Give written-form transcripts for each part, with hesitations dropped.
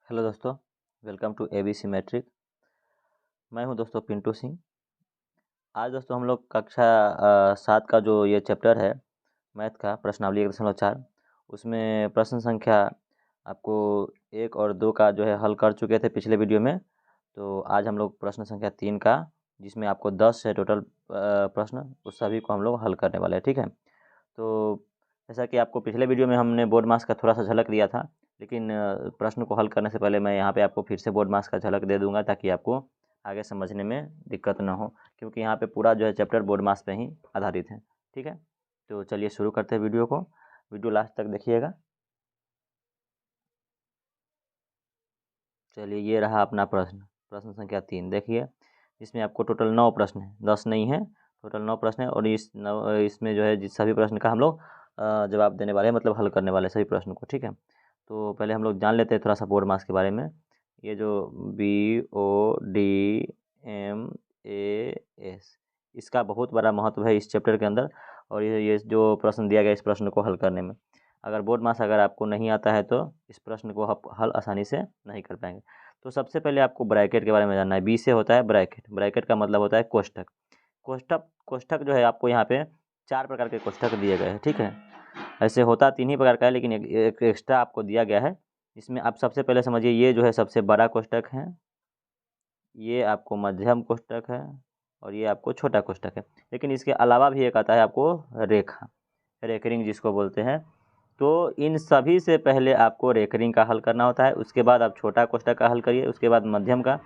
Hello दोस्तों, welcome to ABC matric. मैं हूं दोस्तों पिंटू सिंह। आज दोस्तों हम लोग कक्षा 7 का जो ये चैप्टर है मैथ का प्रश्नावली 1.4 उसमें प्रश्न संख्या आपको 1 और 2 का जो है हल कर चुके थे पिछले वीडियो में। तो आज हम लोग प्रश्न संख्या 3 का, जिसमें आपको 10 है टोटल प्रश्न, उस सभी को हम लोग हल करने वाले हैं। ठीक है, तो जैसा कि आपको पिछले वीडियो में हमने बोर्ड मार्क्स का थोड़ा सा झलक दिया था, लेकिन प्रश्न को हल करने से पहले मैं यहाँ पे आपको फिर से बोर्ड मार्क्स का झलक दे दूंगा ताकि आपको आगे समझने में दिक्कत ना हो, क्योंकि यहाँ पे पूरा जो है चैप्टर बोर्ड मार्क्स पे ही आधारित है। ठीक है, तो चलिए शुरू करते हैं वीडियो को। वीडियो लास्ट तक देखिएगा। चलिए, ये रहा अपना प्रश्न, प्रश्न संख्या 3 देखिए। इसमें आपको टोटल 9 प्रश्न है, 10 नहीं है, टोटल 9 प्रश्न है। और इसमें जो है जिस सभी प्रश्न का हम लोग जवाब देने वाले हैं, मतलब हल करने वाले हैं सभी प्रश्न को। ठीक है, तो पहले हम लोग जान लेते हैं थोड़ा सा बोर्ड मार्क्स के बारे में। ये जो BODMAS, इसका बहुत बड़ा महत्व है इस चैप्टर के अंदर। और ये जो प्रश्न दिया गया इस प्रश्न को हल करने में, अगर बोर्ड मार्क्स अगर आपको नहीं आता है तो इस प्रश्न को आप हल आसानी से नहीं कर पाएंगे। तो सबसे पहले आपको ब्रैकेट के बारे में जानना है। बी से होता है ब्रैकेट। ब्रैकेट का मतलब होता है कोष्ठक। कोष्ठक जो है आपको यहाँ पे 4 प्रकार के कोष्ठक दिए गए हैं। ठीक है, ऐसे होता 3 ही प्रकार का है, लेकिन एक एक्स्ट्रा आपको दिया गया है। इसमें आप सबसे पहले समझिए, ये जो है सबसे बड़ा कोष्ठक है, ये आपको मध्यम कोष्ठक है, और ये आपको छोटा कोष्ठक है। लेकिन इसके अलावा भी एक आता है आपको रेखा, रेकरिंग जिसको बोलते हैं। तो इन सभी से पहले आपको रेकरिंग का हल करना होता है, उसके बाद आप छोटा कोष्ठक का हल करिए, उसके बाद मध्यम का,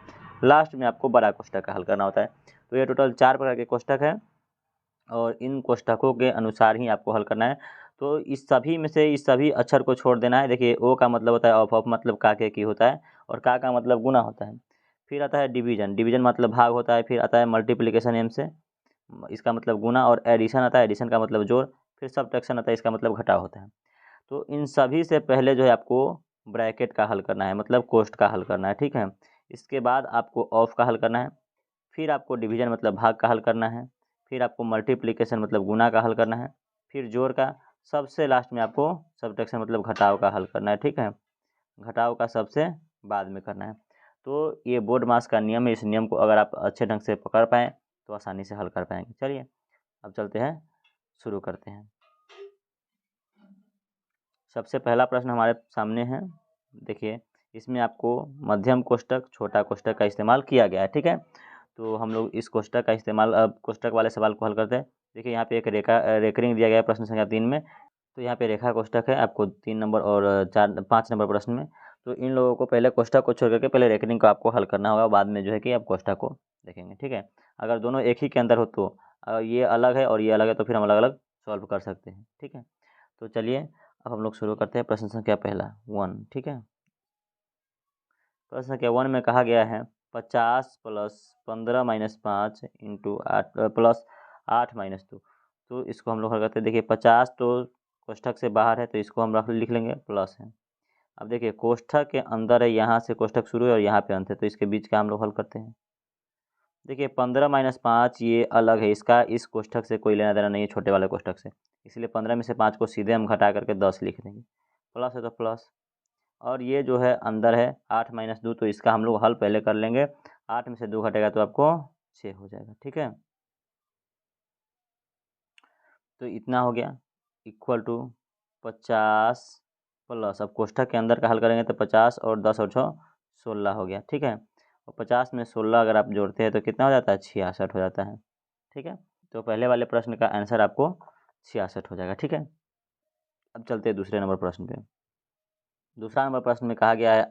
लास्ट में आपको बड़ा कोष्ठक का हल करना होता है। तो ये टोटल 4 प्रकार के कोष्ठक हैं, और इन कोष्ठकों के अनुसार ही आपको हल करना है। तो इस सभी में से इस सभी अक्षर को छोड़ देना है। देखिए, ओ का मतलब होता है ऑफ मतलब का के की होता है, और का मतलब गुना होता है। फिर आता है डिवीजन, डिवीजन मतलब भाग होता है। फिर आता है मल्टीप्लिकेशन, एम से, इसका मतलब गुना। और एडिशन आता है, एडिशन का मतलब जोड़। फिर सब्ट्रैक्शन आता है, इसका मतलब घटाव होता है। तो इन सभी से पहले जो है आपको ब्रैकेट का हल करना है, मतलब कोष्ठ का हल करना है। ठीक है, इसके बाद आपको ऑफ का हल करना है। फिर आपको डिवीजन मतलब भाग का हल करना है। फिर आपको मल्टीप्लिकेशन मतलब गुना का हल करना है। फिर जोड़ का। सबसे लास्ट में आपको सब्ट्रैक्शन मतलब घटाव का हल करना है। ठीक है, घटाव का सबसे बाद में करना है। तो ये बोर्ड मास का नियम है। इस नियम को अगर आप अच्छे ढंग से पकड़ पाएँ तो आसानी से हल कर पाएंगे। चलिए, अब चलते हैं, शुरू करते हैं। सबसे पहला प्रश्न हमारे सामने है। देखिए, इसमें आपको मध्यम कोष्ठक, छोटा कोष्ठक का इस्तेमाल किया गया है। ठीक है, तो हम लोग इस कोष्ठक का इस्तेमाल, अब कोष्ठक वाले सवाल को हल करते हैं। देखिए, यहाँ पे एक रेकरिंग दिया गया है प्रश्न संख्या 3 में। तो यहाँ पे रेखा कोष्ठक है आपको 3 नंबर और 5 नंबर प्रश्न में। तो इन लोगों को पहले कोष्ठक को छोड़ करके पहले रेकरिंग को आपको हल करना होगा, बाद में जो है कि आप कोष्ठक को देखेंगे। ठीक है, अगर दोनों एक ही के अंदर हो तो ये अलग है और ये अलग है, तो फिर हम अलग अलग सॉल्व कर सकते हैं। ठीक है, तो चलिए अब हम लोग शुरू करते हैं। प्रश्न संख्या पहला 1। ठीक है, प्रश्न संख्या 1 में कहा गया है 50 plus 15 minus 5 into 8 plus 8 minus 2। तो इसको हम लोग हल करते हैं। देखिए, 50 तो कोष्ठक से बाहर है, तो इसको हम लिख लेंगे प्लस है। अब देखिए, कोष्ठक के अंदर है, यहाँ से कोष्ठक शुरू है और यहाँ पे अंत है, तो इसके बीच का हम लोग हल करते हैं। देखिए, 15 माइनस 5 ये अलग है, इसका इस कोष्ठक से कोई लेना देना नहीं है, छोटे वाले कोष्ठक से। इसलिए 15 में से 5 को सीधे हम घटा करके 10 लिख देंगे। प्लस है तो प्लस, और ये जो है अंदर है 8 माइनस 2, तो इसका हम लोग हल पहले कर लेंगे। 8 में से 2 घटेगा तो आपको 6 हो जाएगा। ठीक है, तो इतना हो गया, इक्वल टू 50 प्लस, अब कोष्ठक के अंदर का हल करेंगे तो 50 और 10 और 6 16 हो गया। ठीक है, और 50 में 16 अगर आप जोड़ते हैं तो कितना हो जाता है, 66 हो जाता है। ठीक है, तो पहले वाले प्रश्न का आंसर आपको 66 हो जाएगा। ठीक है, अब चलते हैं दूसरे नंबर प्रश्न पे। दूसरा नंबर प्रश्न में कहा गया है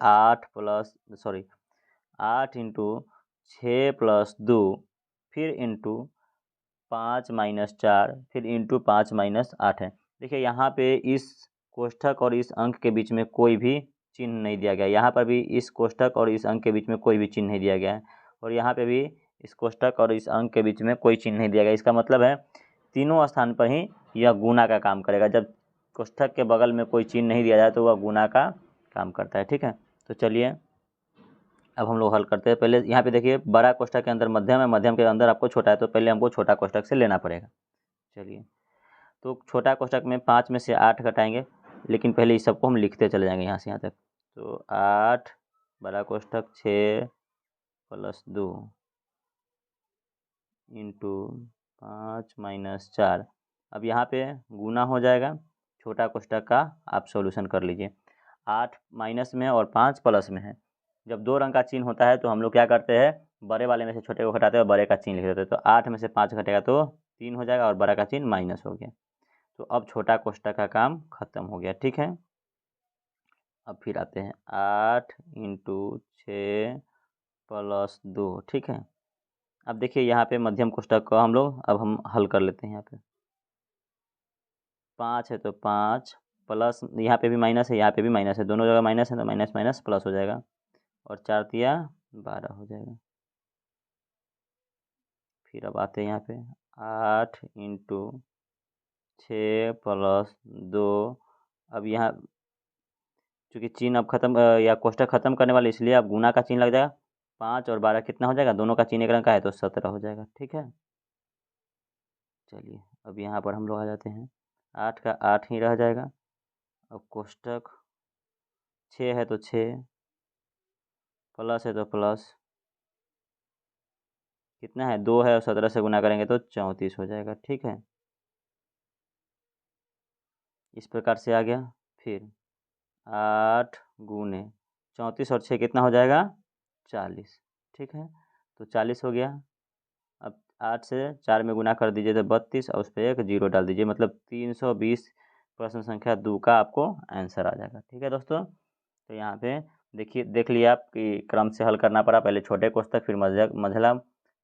8 इंटू 6 प्लस 2, फिर इंटू 5 माइनस 4, फिर इंटू 5 माइनस 8 है। देखिए, यहाँ पे इस कोष्ठक और इस अंक के बीच में कोई भी चिन्ह नहीं दिया गया। यहाँ पर भी इस कोष्ठक और इस अंक के बीच में कोई भी चिन्ह नहीं दिया गया है, और यहाँ पे भी इस कोष्ठक और इस अंक के बीच में कोई चिन्ह नहीं दिया गया। इसका मतलब है तीनों स्थान पर ही यह गुना का काम करेगा। जब कोष्ठक के बगल में कोई चिन्ह नहीं दिया जाए तो वह गुना का काम करता है। ठीक है, तो चलिए अब हम लोग हल करते हैं। पहले यहाँ पे देखिए, बड़ा कोष्ठक के अंदर मध्यम है, मध्यम के अंदर आपको छोटा है, तो पहले हमको छोटा कोष्ठक से लेना पड़ेगा। चलिए, तो छोटा कोष्ठक में 5 में से 8 घटाएंगे, लेकिन पहले इस सबको हम लिखते चले जाएंगे यहाँ से यहाँ तक। तो 8 बड़ा कोष्ठक 6 + 2 इंटू 5 - 4। अब यहाँ पे गुना हो जाएगा, छोटा कोष्ठक का आप सॉल्यूशन कर लीजिए। 8 माइनस में और 5 प्लस में है। जब 2 रंग का चिन्ह होता है तो हम लोग क्या करते हैं, बड़े वाले में से छोटे को घटाते हैं और बड़े का चिन्ह लिख देते हैं। तो 8 में से 5 घटेगा तो 3 हो जाएगा और बड़ा का चिन्ह माइनस हो गया। तो अब छोटा कोष्ठक का काम खत्म हो गया। ठीक है, अब फिर आते हैं 8 इंटू 6 + 2। ठीक है, अब देखिए यहाँ पे मध्यम कोष्ठक को अब हम हल कर लेते हैं। यहाँ पे 5 है तो 5 प्लस, यहाँ पे भी माइनस है, यहाँ पे भी माइनस है, दोनों जगह माइनस है तो माइनस माइनस प्लस हो जाएगा और 4 तिया 12 हो जाएगा। फिर अब आते हैं यहाँ पे 8 इंटू 6 + 2। अब यहाँ चूँकि चिन्ह अब खत्म या कोष्ठक खत्म करने वाले, इसलिए अब गुना का चिन्ह लग जाएगा। 5 और 12 कितना हो जाएगा, दोनों का चिन्ह एक रंग का है तो 17 हो जाएगा। ठीक है, चलिए अब यहाँ पर हम लोग आ जाते हैं, 8 का 8 ही रह जाएगा। अब कोष्ठक 6 है तो 6 प्लस है तो प्लस, कितना है 2 है और 17 से गुना करेंगे तो 34 हो जाएगा। ठीक है, इस प्रकार से आ गया। फिर 8 गुने 34 और 6 कितना हो जाएगा 40। ठीक है, तो 40 हो गया। अब 8 से 4 में गुना कर दीजिए तो 32 और उस पर एक जीरो डाल दीजिए, मतलब 320 प्रश्न संख्या 2 का आपको आंसर आ जाएगा। ठीक है दोस्तों, तो यहाँ पे देखिए, देख लिया आप कि क्रम से हल करना पड़ा, पहले छोटे कोष्ठक फिर मझला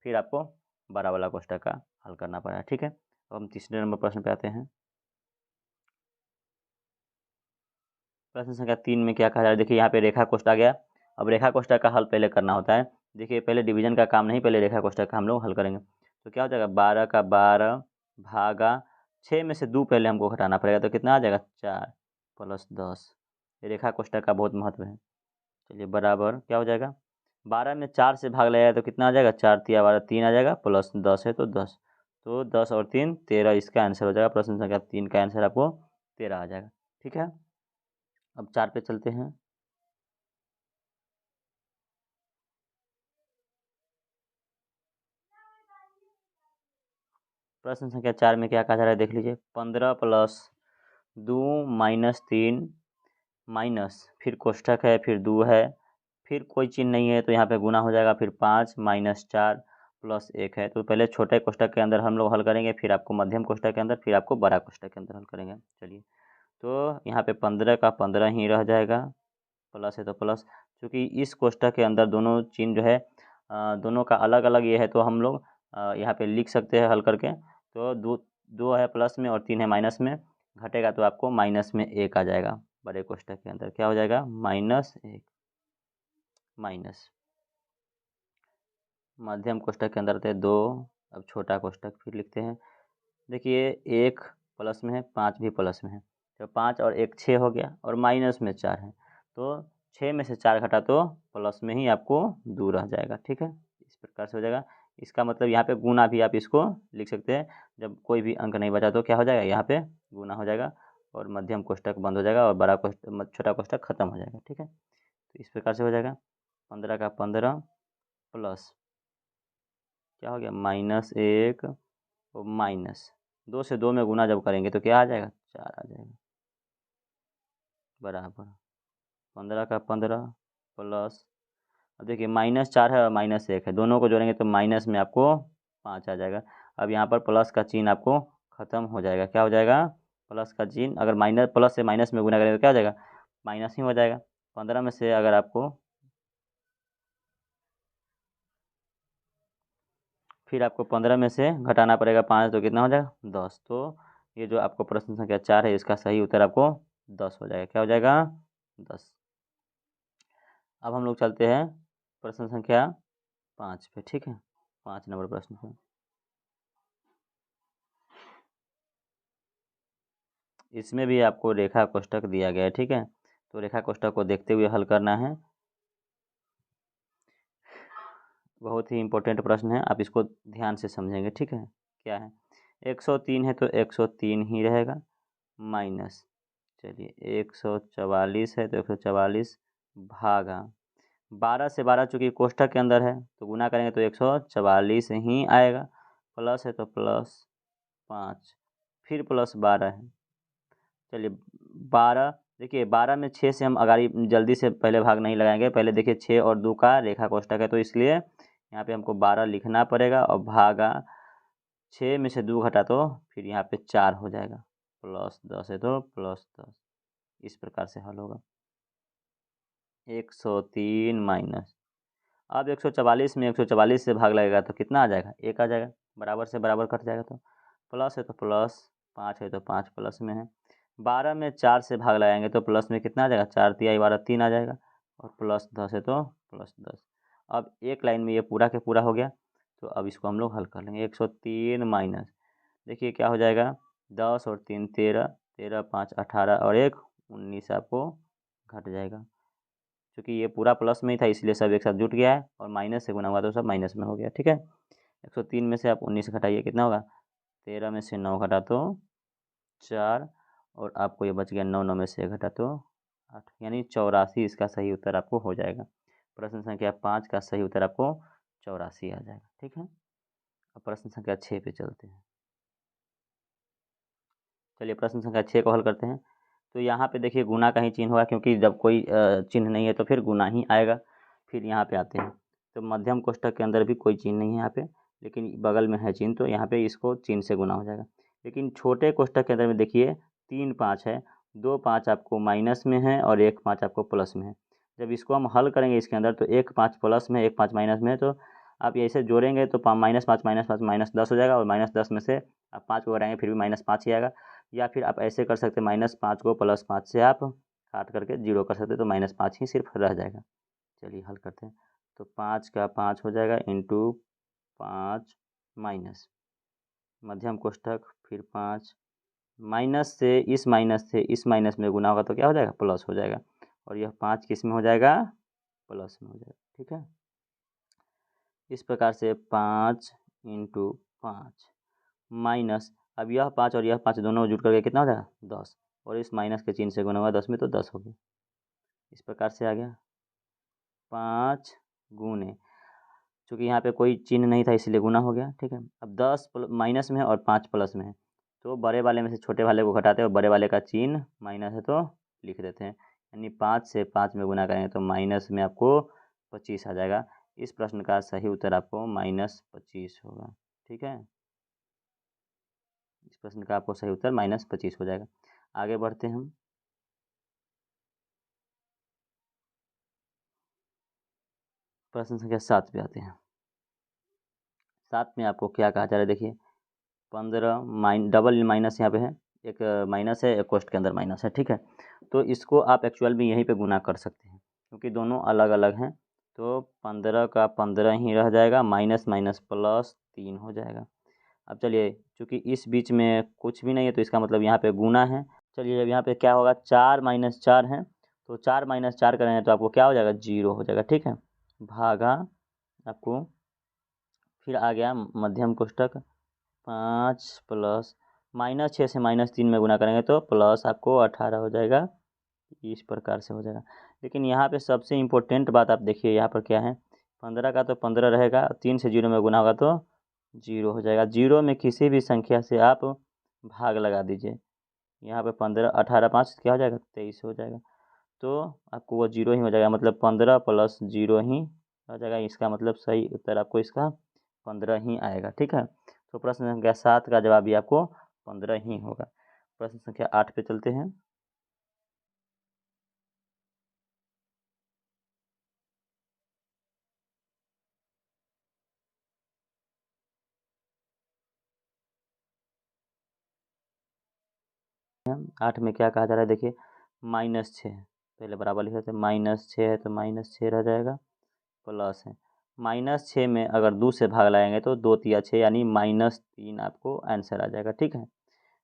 फिर आपको बड़ा वाला कोष्ठक का हल करना पड़ा। ठीक है, अब हम तीसरे नंबर प्रश्न पे आते हैं। प्रश्न संख्या 3 में क्या कहा जा रहा है, देखिए यहाँ पे रेखा कोष्ठक आ गया। अब रेखा कोष्ठक का हल पहले करना होता है। देखिए पहले डिवीजन का काम नहीं, पहले रेखा कोष्ठक का हम लोग हल करेंगे। तो क्या हो जाएगा, 12 का 12 भागा 6 में से 2 पहले हमको घटाना पड़ेगा, तो कितना आ जाएगा 4 + 10। रेखा कोष्ठक का बहुत महत्व है। चलिए बराबर क्या हो जाएगा, 12 में 4 से भाग लगाया तो कितना आ जाएगा, 4 तिया 12 3 आ जाएगा, प्लस 10 है तो 10, तो 10 और 3 13, इसका आंसर हो जाएगा। प्रश्न संख्या 3 का आंसर आपको 13 आ जाएगा। ठीक है, अब 4 पे चलते हैं। प्रश्न संख्या 4 में क्या कहा जा रहा है, देख लीजिए। 15 + 2 - 3 माइनस, फिर कोष्ठक है, फिर 2 है, फिर कोई चिन्ह नहीं है तो यहाँ पे गुना हो जाएगा, फिर 5 - 4 + 1 है। तो पहले छोटे कोष्ठक के अंदर हम लोग हल करेंगे, फिर आपको मध्यम कोष्ठक के अंदर, फिर आपको बड़ा कोष्ठक के अंदर हल करेंगे। चलिए, तो यहाँ पे 15 का 15 ही रह जाएगा, प्लस है तो प्लस, क्योंकि इस कोष्ठक के अंदर दोनों चिन्ह जो है दोनों का अलग अलग ये है, तो हम लोग यहाँ पे लिख सकते हैं हल करके। तो 2 है प्लस में और 3 है माइनस में, घटेगा तो आपको माइनस में 1 आ जाएगा। बड़े कोष्ठक के अंदर क्या हो जाएगा, -1 माइनस। मध्यम कोष्ठक के अंदर थे 2। अब छोटा कोष्ठक फिर लिखते हैं। देखिए 1 प्लस में है, 5 भी प्लस में है, तो 5 और 1 6 हो गया, और माइनस में 4 है, तो 6 में से 4 घटा तो प्लस में ही आपको 2 रह जाएगा। ठीक है, इस प्रकार से हो जाएगा। इसका मतलब यहाँ पे गुना भी आप इसको लिख सकते हैं, जब कोई भी अंक नहीं बचा तो क्या हो जाएगा, यहाँ पे गुना हो जाएगा और मध्यम कोष्ठक बंद हो जाएगा और बड़ा कोष्ठक छोटा कोष्ठक खत्म हो जाएगा। ठीक है, तो इस प्रकार से हो जाएगा। 15 का 15 प्लस क्या हो गया, -1 और माइनस 2 से 2 में गुना जब करेंगे तो क्या आ जाएगा, 4 आ जाएगा, बराबर 15 का 15 प्लस, अब देखिए -4 है और -1 है, दोनों को जोड़ेंगे तो माइनस में आपको 5 आ जाएगा। अब यहाँ पर प्लस का चिन्ह आपको खत्म हो जाएगा, क्या हो जाएगा, प्लस का चिन्ह अगर माइनस प्लस से माइनस में गुना करेंगे तो क्या हो जाएगा, माइनस ही हो जाएगा। 15 में से अगर आपको फिर आपको 15 में से घटाना पड़ेगा 5, तो कितना हो जाएगा 10। तो ये जो आपको प्रश्न संख्या 4 है, इसका सही उत्तर आपको 10 हो जाएगा। क्या हो जाएगा, 10। अब हम लोग चलते हैं प्रश्न संख्या 5 पे। ठीक है, 5 नंबर प्रश्न पे। इसमें भी आपको रेखा कोष्ठक दिया गया है। ठीक है, तो रेखा कोष्ठक को देखते हुए हल करना है। बहुत ही इम्पोर्टेंट प्रश्न है, आप इसको ध्यान से समझेंगे। ठीक है, क्या है, 103 है तो 103 ही रहेगा, माइनस, चलिए 144 है तो 144 भागा 12 से 12 चूँकि कोष्ठक के अंदर है तो गुना करेंगे तो 144 ही आएगा। प्लस है तो +5, फिर +12 है। चलिए 12, देखिए 12 में 6 से हम अगाड़ी जल्दी से पहले भाग नहीं लगाएंगे। पहले देखिए 6 और 2 का रेखा कोष्ठक है तो इसलिए यहाँ पे हमको 12 लिखना पड़ेगा और भागा 6 में से 2 घटा तो फिर यहाँ पे 4 हो जाएगा। +10 है तो +10, इस प्रकार से हल होगा। 103 माइनस, अब 144 में 144 से भाग लगेगा तो कितना आ जाएगा? 1 आ जाएगा। बराबर से बराबर कट जाएगा तो प्लस है तो प्लस, 5 है तो 5 प्लस में है। 12 में 4 से भाग लगाएंगे तो प्लस में कितना आ जाएगा? 4 तिया 12, 3 आ जाएगा। और +10 है तो +10। अब एक लाइन में ये पूरा के पूरा हो गया तो अब इसको हम लोग हल कर लेंगे। 103 माइनस, देखिए क्या हो जाएगा? 10 और 3 13, 13 5 18 और 1 19 आपको घट जाएगा। क्योंकि ये पूरा प्लस में ही था इसलिए सब एक साथ जुट गया है और माइनस से गुना हुआ तो सब माइनस में हो गया। ठीक है, 103 में से आप 19 घटाइए, कितना होगा? 13 में से 9 घटा तो 4 और आपको ये बच गया 9, 9 में से 1 घटा तो 8, यानी 84 इसका सही उत्तर आपको हो जाएगा। प्रश्न संख्या 5 का सही उत्तर आपको 84 आ जाएगा। ठीक है, अब प्रश्न संख्या 6 पे चलते हैं। चलिए प्रश्न संख्या 6 को हल करते हैं। तो यहाँ पे देखिए गुना का ही चिन्ह होगा क्योंकि जब कोई चिन्ह नहीं है तो फिर गुना ही आएगा। फिर यहाँ पे आते हैं तो मध्यम कोष्ठक के अंदर भी कोई चिन्ह नहीं है यहाँ पे, लेकिन बगल में है चिन्ह तो यहाँ पे इसको चिन्ह से गुना हो जाएगा। लेकिन छोटे कोष्ठक के अंदर में देखिए 3 5 है, 2 5 आपको माइनस में है और 1 5 आपको प्लस में है। जब इसको हम हल करेंगे इसके अंदर तो 1 5 प्लस में 1 5 माइनस में है, तो आप ऐसे जोड़ेंगे तो -5 -5 -10 हो जाएगा और -10 में से आप 5 को घटाएंगे फिर भी -5 ही आएगा। या फिर आप ऐसे कर सकते हैं -5 को +5 से आप काट करके 0 कर सकते हैं तो -5 ही सिर्फ रह जाएगा। चलिए हल करते हैं। तो 5 का 5 हो जाएगा इंटू 5 माइनस मध्यम कोष्ठक, फिर 5 माइनस से इस माइनस में गुना होगा तो क्या हो जाएगा? प्लस हो जाएगा। और यह 5 किस में हो जाएगा? प्लस में हो जाएगा। ठीक है, इस प्रकार से 5 इंटू 5 माइनस, अब यह 5 और यह 5 दोनों जुट करके कितना हो जाएगा? 10, और इस माइनस के चिन्ह से गुना हुआ 10 में तो 10 हो गया। इस प्रकार से आ गया 5 गुने, चूँकि यहाँ पे कोई चिन्ह नहीं था इसलिए गुना हो गया। ठीक है, अब 10 माइनस में है और 5 प्लस में है तो बड़े वाले में से छोटे वाले को घटाते हैं और बड़े वाले का चिन्ह माइनस है तो लिख देते हैं, यानी 5 से 5 में गुना करेंगे तो माइनस में आपको 25 आ जाएगा। इस प्रश्न का सही उत्तर आपको -25 होगा। ठीक है, इस प्रश्न का आपको सही उत्तर -25 हो जाएगा। आगे बढ़ते हैं हम। प्रश्न संख्या 7 पे आते हैं। 7 में आपको क्या कहा जा रहा है? देखिए 15 डबल माइनस यहाँ पे है, एक माइनस है एक कोष्ठ के अंदर माइनस है। ठीक है, तो इसको आप एक्चुअल में यहीं पे गुना कर सकते हैं क्योंकि दोनों अलग अलग हैं। तो 15 का 15 ही रह जाएगा, माइनस माइनस प्लस 3 हो जाएगा। अब चलिए चूँकि इस बीच में कुछ भी नहीं है तो इसका मतलब यहाँ पे गुना है। चलिए अब यहाँ पे क्या होगा? 4 माइनस 4 है तो 4 माइनस 4 करेंगे तो आपको क्या हो जाएगा? 0 हो जाएगा। ठीक है, भागा आपको फिर आ गया मध्यम कोष्ठक 5 प्लस -6 से -3 में गुना करेंगे तो प्लस आपको 18 हो जाएगा। इस प्रकार से हो जाएगा। लेकिन यहाँ पे सबसे इम्पोर्टेंट बात आप देखिए यहाँ पर क्या है? 15 का तो 15 रहेगा, 3 से 0 में गुना होगा तो 0 हो जाएगा। 0 में किसी भी संख्या से आप भाग लगा दीजिए। यहाँ पे 15 18 5 क्या हो जाएगा? 23 हो जाएगा। तो आपको वो 0 ही हो जाएगा, मतलब 15 प्लस 0 ही हो जाएगा। इसका मतलब सही उत्तर आपको इसका 15 ही आएगा। ठीक है, तो प्रश्न संख्या 7 का जवाब भी आपको 15 ही होगा। प्रश्न संख्या 8 पे चलते हैं। हम 8 में क्या कहा जा रहा है? देखिए -6, पहले बराबर लिखे थे, -6 है तो -6 रह जाएगा, प्लस है -6 में अगर 2 से भाग लगाएंगे तो 2 तिया 6 यानी -3 आपको आंसर आ जाएगा। ठीक है,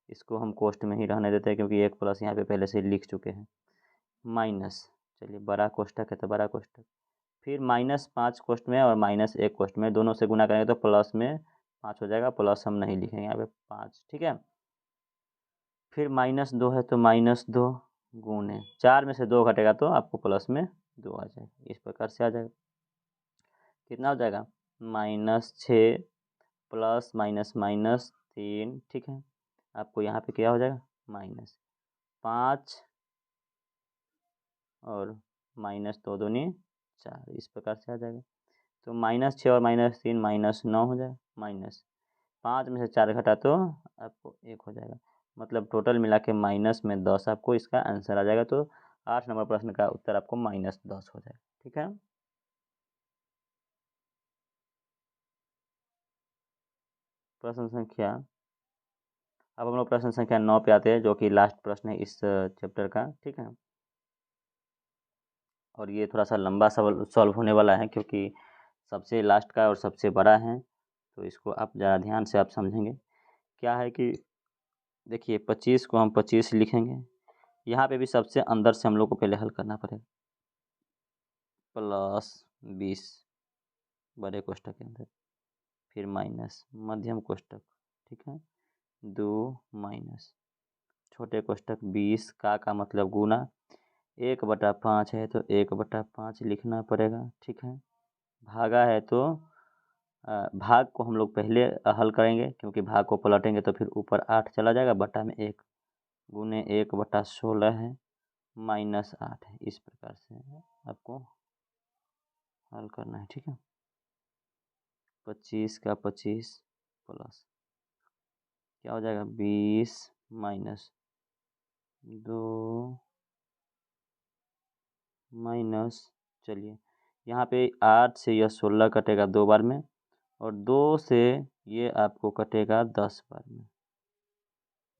इसको हम कोष्ठ में ही रहने देते हैं क्योंकि एक प्लस यहाँ पे पहले से लिख चुके हैं। माइनस, चलिए बड़ा कोष्ठक है तो बड़ा कोष्ठक, फिर -5 कोष्ठ में और -1 कोष्ठ में, दोनों से गुना करेंगे तो प्लस में 5 हो जाएगा, प्लस हम नहीं लिखेंगे यहाँ पे 5। ठीक है, फिर -2 है तो -2 गुने 4 में से 2 घटेगा तो आपको प्लस में 2 आ जाएगा। इस प्रकार से आ जाएगा। कितना हो जाएगा? -6 प्लस माइनस माइनस 3, ठीक है। आपको यहाँ पे क्या हो जाएगा? -5 और -2 दूनी 4, इस प्रकार से आ जाएगा। तो -6 और -3 -9 हो जाएगा। -5 में से 4 घटा तो आपको 1 हो जाएगा। मतलब टोटल मिला के -10 आपको इसका आंसर आ जाएगा। तो 8 नंबर प्रश्न का उत्तर आपको -10 हो जाएगा, ठीक है। प्रश्न संख्या, अब हम लोग प्रश्न संख्या 9 पे आते हैं, जो कि लास्ट प्रश्न है इस चैप्टर का, ठीक है। और ये थोड़ा सा लंबा सॉल्व होने वाला है, क्योंकि सबसे लास्ट का और सबसे बड़ा है, तो इसको आप ज़रा ध्यान से आप समझेंगे। क्या है कि देखिए 25 को हम 25 लिखेंगे, यहाँ पे भी सबसे अंदर से हम लोग को पहले हल करना पड़ेगा। +20 बड़े कोष्ठक के अंदर, फिर माइनस मध्यम कोष्ठक, ठीक है, 2 माइनस छोटे कोष्ठक 20 का मतलब गुना 1/5 है तो 1/5 लिखना पड़ेगा, ठीक है। भागा है तो भाग को हम लोग पहले हल करेंगे, क्योंकि भाग को पलटेंगे तो फिर ऊपर 8 चला जाएगा, बटा में 1 गुने 1/16 है, -8 है। इस प्रकार से आपको हल करना है, ठीक है। 25 का 25 प्लस क्या हो जाएगा? 20 माइनस 2 माइनस, चलिए यहाँ पे 8 से यह 16 कटेगा 2 बार में, और 2 से ये आपको कटेगा 10 बार में,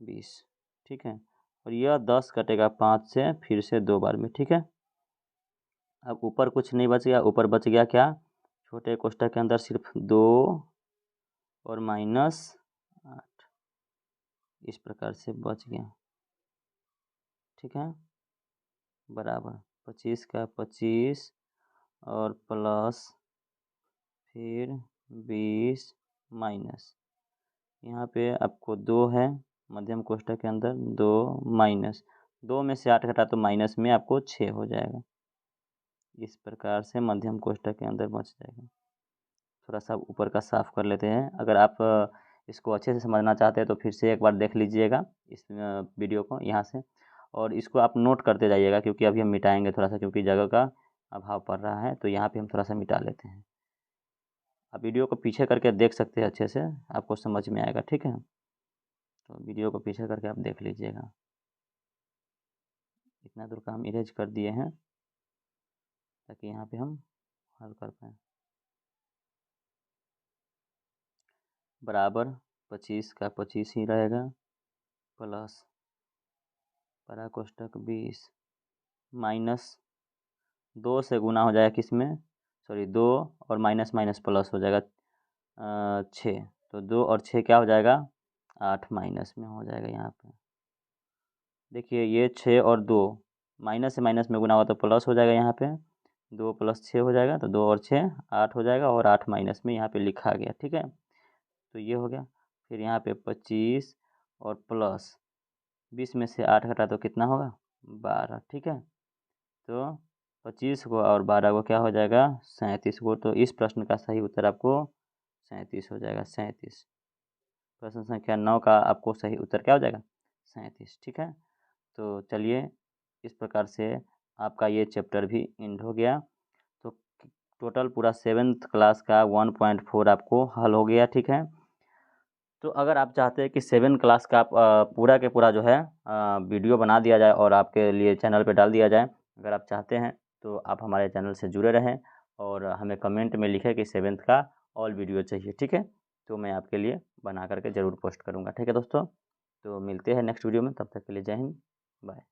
20, ठीक है। और यह 10 कटेगा 5 से फिर से 2 बार में, ठीक है। अब ऊपर कुछ नहीं बच गया, ऊपर बच गया क्या? छोटे कोष्ठक के अंदर सिर्फ 2 और -8, इस प्रकार से बच गया, ठीक है। बराबर 25 का 25 और प्लस फिर 20 माइनस, यहाँ पे आपको 2 है मध्यम कोष्ठक के अंदर, 2 माइनस 2 में से 8 घटा तो माइनस में आपको 6 हो जाएगा। इस प्रकार से मध्यम कोष्ठक के अंदर बच जाएगा। थोड़ा सा ऊपर का साफ कर लेते हैं। अगर आप इसको अच्छे से समझना चाहते हैं तो फिर से एक बार देख लीजिएगा इस वीडियो को यहाँ से, और इसको आप नोट करते जाइएगा, क्योंकि अभी हम मिटाएंगे थोड़ा सा, क्योंकि जगह का अभाव पड़ रहा है। तो यहाँ पे हम थोड़ा सा मिटा लेते हैं। आप वीडियो को पीछे करके देख सकते हैं, अच्छे से आपको समझ में आएगा, ठीक है। तो वीडियो को पीछे करके आप देख लीजिएगा। इतना दूर का हम इरेज कर दिए हैं ताकि यहाँ पे हम हल कर पाएँ। बराबर 25 का 25 ही रहेगा, प्लस बड़ा कोष्ठक 20 माइनस 2 से गुना हो जाएगा किस में? सॉरी 2 और माइनस माइनस प्लस हो जाएगा 6, तो 2 और 6 क्या हो जाएगा? 8 माइनस में हो जाएगा यहाँ पे। देखिए ये 6 और 2 माइनस से माइनस में गुना हुआ तो प्लस हो जाएगा, यहाँ पे 2 + 6 हो जाएगा, तो 2 और 6 8 हो जाएगा, और 8 माइनस में यहाँ पे लिखा गया, ठीक है। तो ये हो गया। फिर यहाँ पे 25 और प्लस 20 में से 8 घटा तो कितना होगा? 12, ठीक है। तो 25 को और 12 को क्या हो जाएगा? 37 को। तो इस प्रश्न का सही उत्तर आपको 37 हो जाएगा, 37। प्रश्न संख्या 9 का आपको सही उत्तर क्या हो जाएगा? 37, ठीक है। तो चलिए इस प्रकार से आपका ये चैप्टर भी एंड हो गया। तो टोटल पूरा 7th क्लास का 1.4 आपको हल हो गया, ठीक है। तो अगर आप चाहते हैं कि 7 क्लास का आप पूरा के पूरा जो है वीडियो बना दिया जाए और आपके लिए चैनल पे डाल दिया जाए, अगर आप चाहते हैं तो आप हमारे चैनल से जुड़े रहें और हमें कमेंट में लिखें कि 7th का ऑल वीडियो चाहिए, ठीक है। तो मैं आपके लिए बना करके ज़रूर पोस्ट करूँगा, ठीक है दोस्तों। तो मिलते हैं नेक्स्ट वीडियो में, तब तक के लिए जय हिंद, बाय।